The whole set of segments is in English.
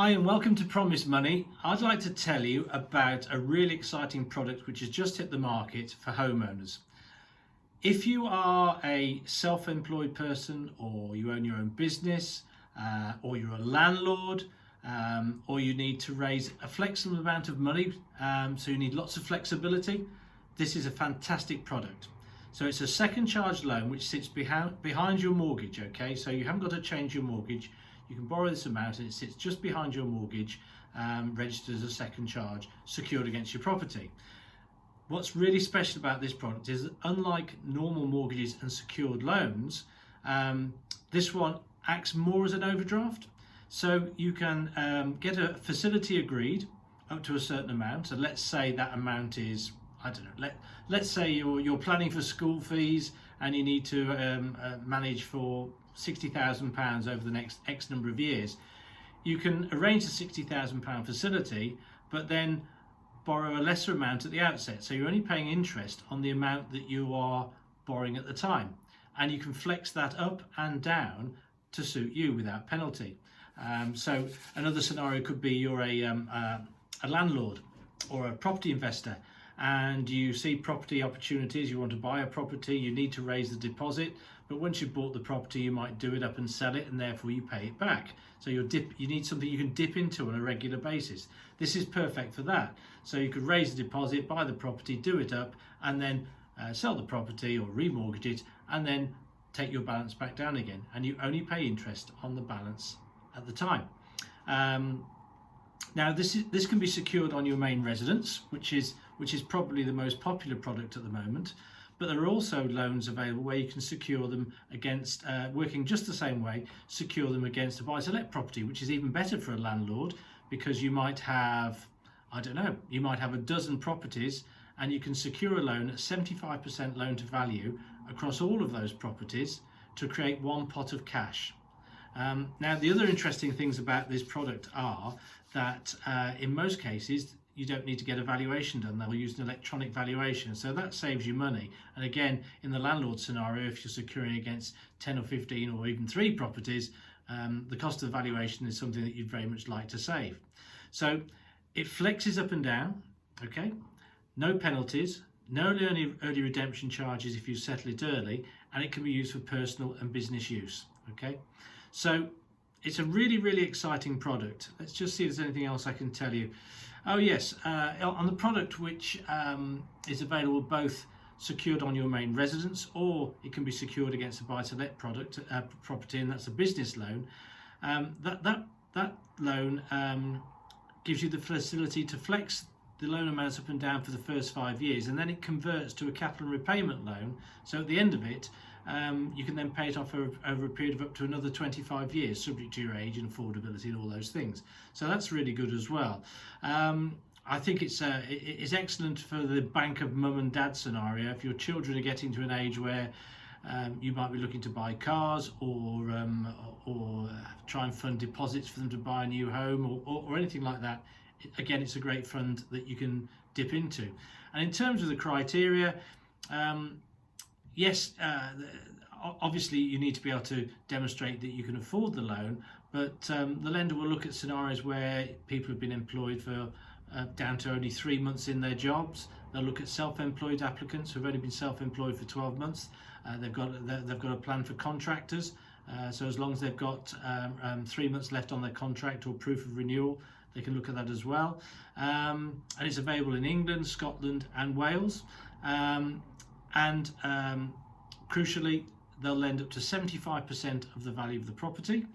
Hi and welcome to Promise Money. I'd like to tell you about a really exciting product which has just hit the market for homeowners. If you are a self-employed person, or you own your own business, or you're a landlord, or you need to raise a flexible amount of money, so you need lots of flexibility, this is a fantastic product. So it's a second charge loan which sits behind your mortgage, okay? So you haven't got to change your mortgage. You can borrow this amount and it sits just behind your mortgage, registered as a second charge, secured against your property. What's really special about this product is that unlike normal mortgages and secured loans, this one acts more as an overdraft. So you can get a facility agreed up to a certain amount. So let's say that amount is, I don't know, let's say you're planning for school fees and you need to manage for £60,000 over the next X number of years. You can arrange a £60,000 facility, but then borrow a lesser amount at the outset. So you're only paying interest on the amount that you are borrowing at the time. And you can flex that up and down to suit you without penalty. So another scenario could be you're a landlord or a property investor, and you see property opportunities, you want to buy a property, you need to raise the deposit, but once you've bought the property you might do it up and sell it, and therefore you pay it back. So you need something you can dip into on a regular basis. This is perfect for that. So you could raise the deposit, buy the property, do it up, and then sell the property or remortgage it, and then take your balance back down again, and you only pay interest on the balance at the time. Now this can be secured on your main residence, which is probably the most popular product at the moment, but there are also loans available where you can secure them against, working just the same way, secure them against a buy-to-let property, which is even better for a landlord, because you might have, I don't know, you might have a dozen properties and you can secure a loan at 75% loan to value across all of those properties to create one pot of cash. Now the other interesting things about this product are that in most cases you don't need to get a valuation done. They'll use an electronic valuation, so that saves you money. And again, in the landlord scenario, if you're securing against 10 or 15 or even 3 properties, the cost of valuation is something that you'd very much like to save. So it flexes up and down, okay? No penalties, no early redemption charges if you settle it early, and it can be used for personal and business use, okay? So it's a really, really exciting product. Let's just see if there's anything else I can tell you. Oh yes, on the product, which is available both secured on your main residence, or it can be secured against a buy-to-let property, and that's a business loan. That loan gives you the facility to flex the loan amounts up and down for the first 5 years, and then it converts to a capital repayment loan. So at the end of it, you can then pay it off over a period of up to another 25 years, subject to your age and affordability and all those things. So that's really good as well. I think it's excellent for the bank of mum and dad scenario. If your children are getting to an age where you might be looking to buy cars, or try and fund deposits for them to buy a new home, or anything like that, again, it's a great fund that you can dip into. And in terms of the criteria, yes, obviously you need to be able to demonstrate that you can afford the loan, but the lender will look at scenarios where people have been employed for down to only 3 months in their jobs. They'll look at self-employed applicants who've only been self-employed for 12 months. They've got a plan for contractors, so as long as they've got 3 months left on their contract or proof of renewal, they can look at that as well. And it's available in England, Scotland and Wales. Crucially, they'll lend up to 75% of the value of the property,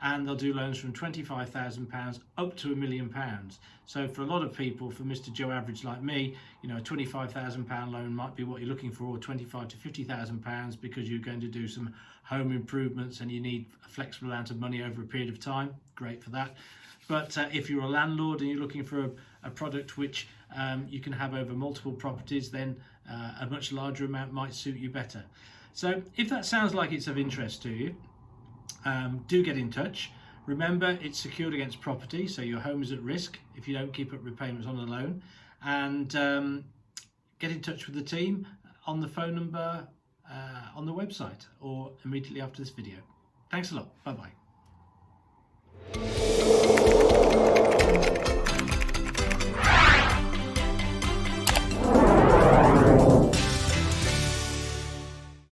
and they'll do loans from £25,000 up to £1 million. So for a lot of people, for Mr. Joe Average like me, you know, a £25,000 loan might be what you're looking for, or £25,000 to £50,000, because you're going to do some home improvements and you need a flexible amount of money over a period of time. Great for that. But if you're a landlord and you're looking for a product which you can have over multiple properties, then a much larger amount might suit you better. So if that sounds like it's of interest to you, do get in touch. Remember, it's secured against property, so your home is at risk if you don't keep up repayments on the loan. And get in touch with the team on the phone number on the website, or immediately after this video. Thanks a lot. Bye-bye.